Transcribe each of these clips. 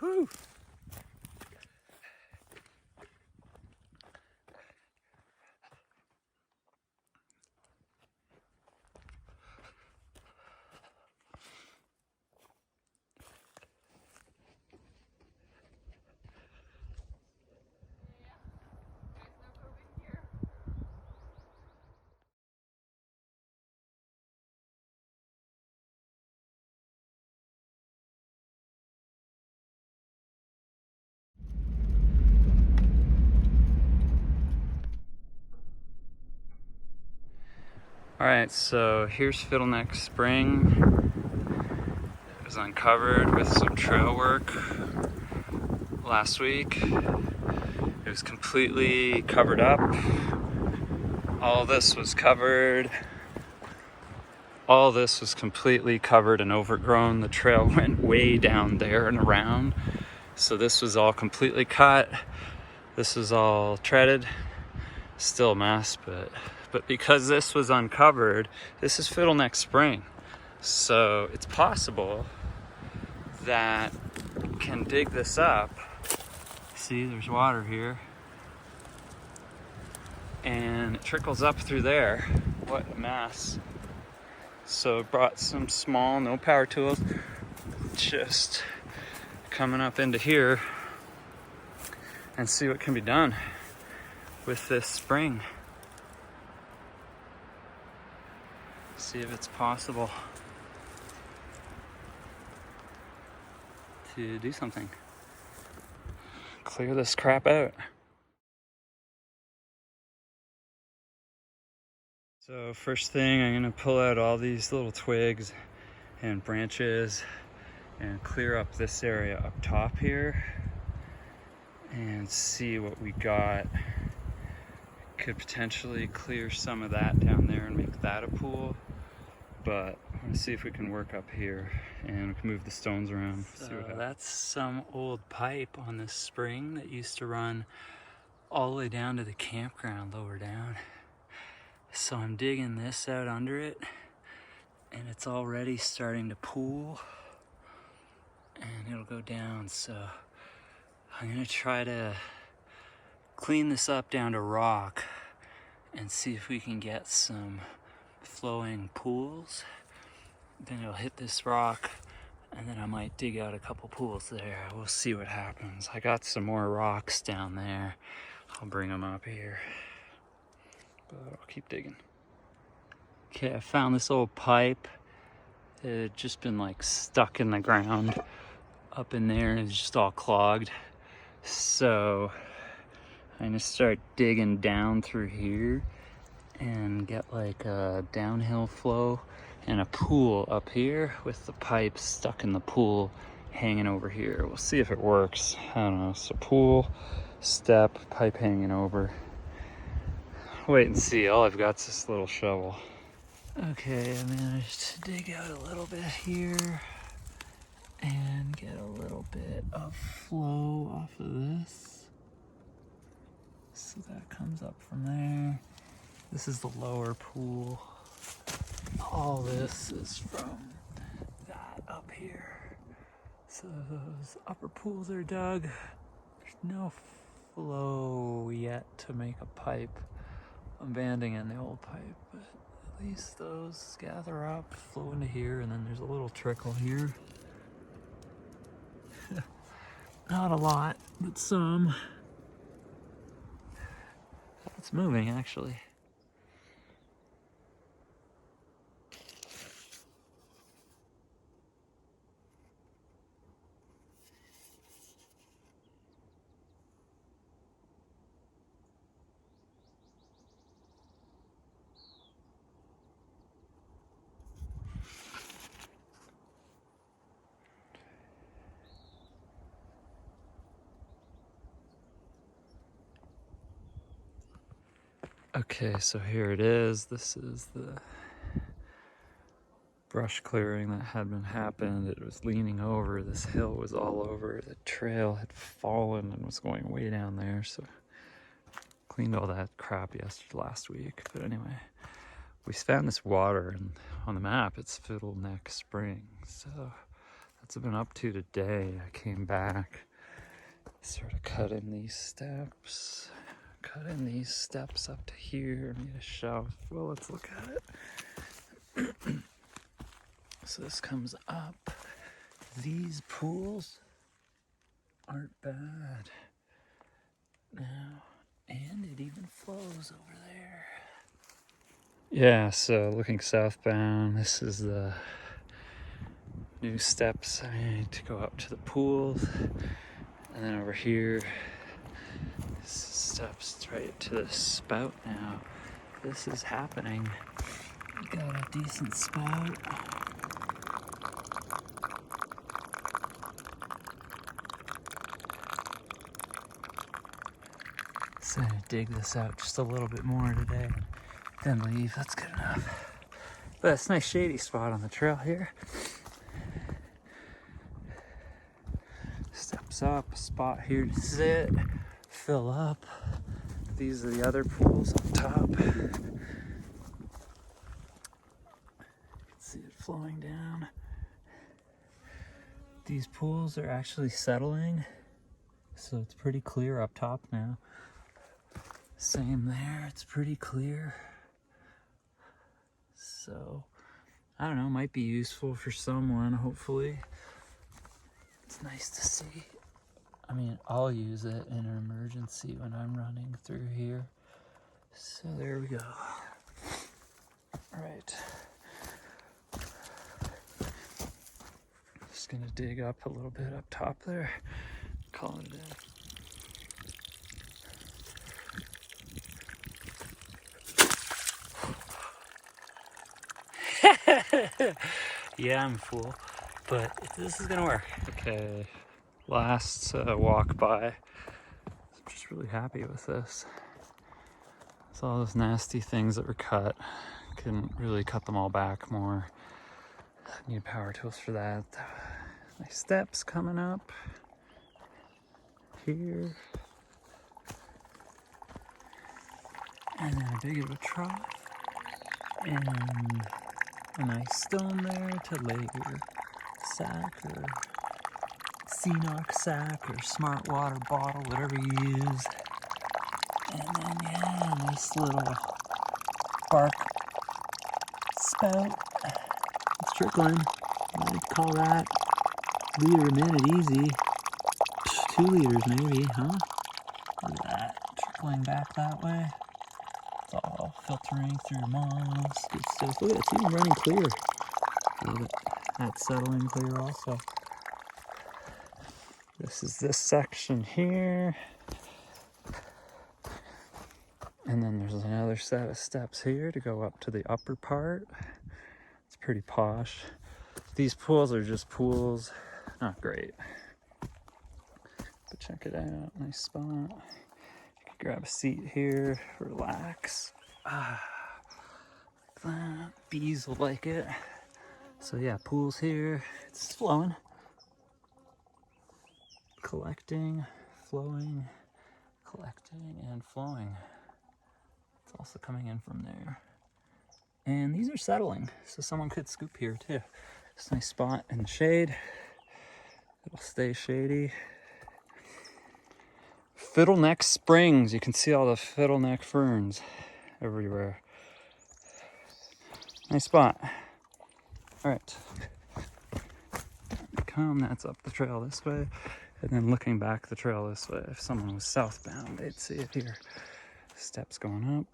Whew. All right, so here's Fiddleneck Spring. It was uncovered with some trail work last week. It was completely covered up. All this was covered. All this was completely covered and overgrown. The trail went way down there and around. So this was all completely cut. This was all treaded. Still a mess, but because this was uncovered, this is Fiddleneck Spring. So it's possible that you can dig this up. See, there's water here. And it trickles up through there. What a mess. So I brought some small, no power tools, just coming up into here and see what can be done with this spring. See if it's possible to do something. Clear this crap out. So first thing, I'm gonna pull out all these little twigs and branches and clear up this area up top here and see what we got. Could potentially clear some of that down there and make that a pool, but let's see if we can work up here and we can move the stones around. So that's some old pipe on this spring that used to run all the way down to the campground lower down. So I'm digging this out under it and it's already starting to pool and it'll go down. So I'm gonna try to clean this up down to rock and see if we can get some flowing pools. Then it'll hit this rock and then I might dig out a couple pools there. We'll see what happens. I got some more rocks down there. I'll bring them up here, but I'll keep digging. Okay, I found this old pipe. It had just been like stuck in the ground up in there and it's just all clogged. So I'm gonna start digging down through here and get like a downhill flow and a pool up here with the pipe stuck in the pool hanging over here. We'll see if it works. I don't know. So pool, step, pipe hanging over. Wait and see. All I've got is this little shovel. Okay, I managed to dig out a little bit here and get a little bit of flow off of this. So that comes up from there. This is the lower pool. All this is from that up here. So those upper pools are dug. There's no flow yet to make a pipe. I'm abandoning the old pipe, but at least those gather up, flow into here, and then there's a little trickle here. Not a lot, but some. It's moving actually. Okay, so here it is. This is the brush clearing that had been happened. It was leaning over. This hill was all over. The trail had fallen and was going way down there. So cleaned all that crap last week. But anyway, we found this water and on the map it's Fiddleneck Spring. So I've been up to today. I came back, sort of cut in these steps up to here, made a shelf. Well, let's look at it. So this comes up. These pools aren't bad now, and it even flows over there. Yeah, so looking southbound, this is the new steps I need to go up to the pools. And then over here, this steps right to the spout now. This is happening. Got a decent spout. Decided to dig this out just a little bit more today, then leave. That's good enough. But it's a nice shady spot on the trail here. Steps up, a spot here to sit, fill up. These are the other pools on top. You can see it flowing down. These pools are actually settling, so it's pretty clear up top now. Same there, it's pretty clear. So, I don't know, might be useful for someone, hopefully. It's nice to see. I mean, I'll use it in an emergency when I'm running through here. So there we go. All right. Just gonna dig up a little bit up top there. Call it a day. Yeah, I'm a fool, but this is gonna work. Okay, last walk by. I'm just really happy with this. It's all those nasty things that were cut. Couldn't really cut them all back more. Need power tools for that. Nice steps coming up here. And then a big of a trough. And a nice stone there to lay your sack or CNOC sack or smart water bottle, whatever you use. And then, yeah, a nice little bark spout. It's trickling. I'd call that liter a minute easy. 2 liters maybe, huh? Look at that, trickling back that way. It's all filtering through moss, good stuff. Look at it, it's even running clear. Love it. That's settling clear also. This is this section here. And then there's another set of steps here to go up to the upper part. It's pretty posh. These pools are just pools, not great. But check it out, nice spot. Grab a seat here, relax. Like that. Bees will like it. So yeah, pools here. It's flowing. Collecting, flowing, collecting, and flowing. It's also coming in from there. And these are settling, so someone could scoop here too. It's a nice spot in the shade. It'll stay shady. Fiddleneck Springs. You can see all the fiddleneck ferns everywhere. Nice spot. All right. Come, that's up the trail this way. And then looking back the trail this way. If someone was southbound, they'd see it here. Steps going up.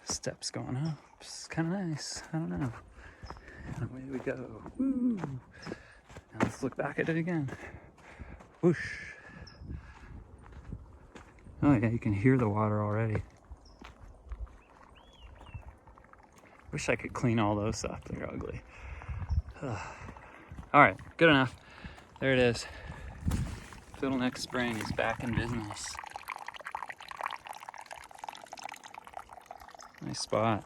Steps going up. It's kind of nice. I don't know. And away we go. Woo! Now let's look back at it again. Whoosh. Oh yeah, you can hear the water already. Wish I could clean all those up. They're ugly. All right, good enough. There it is. Fiddleneck Spring is back in business. Nice spot.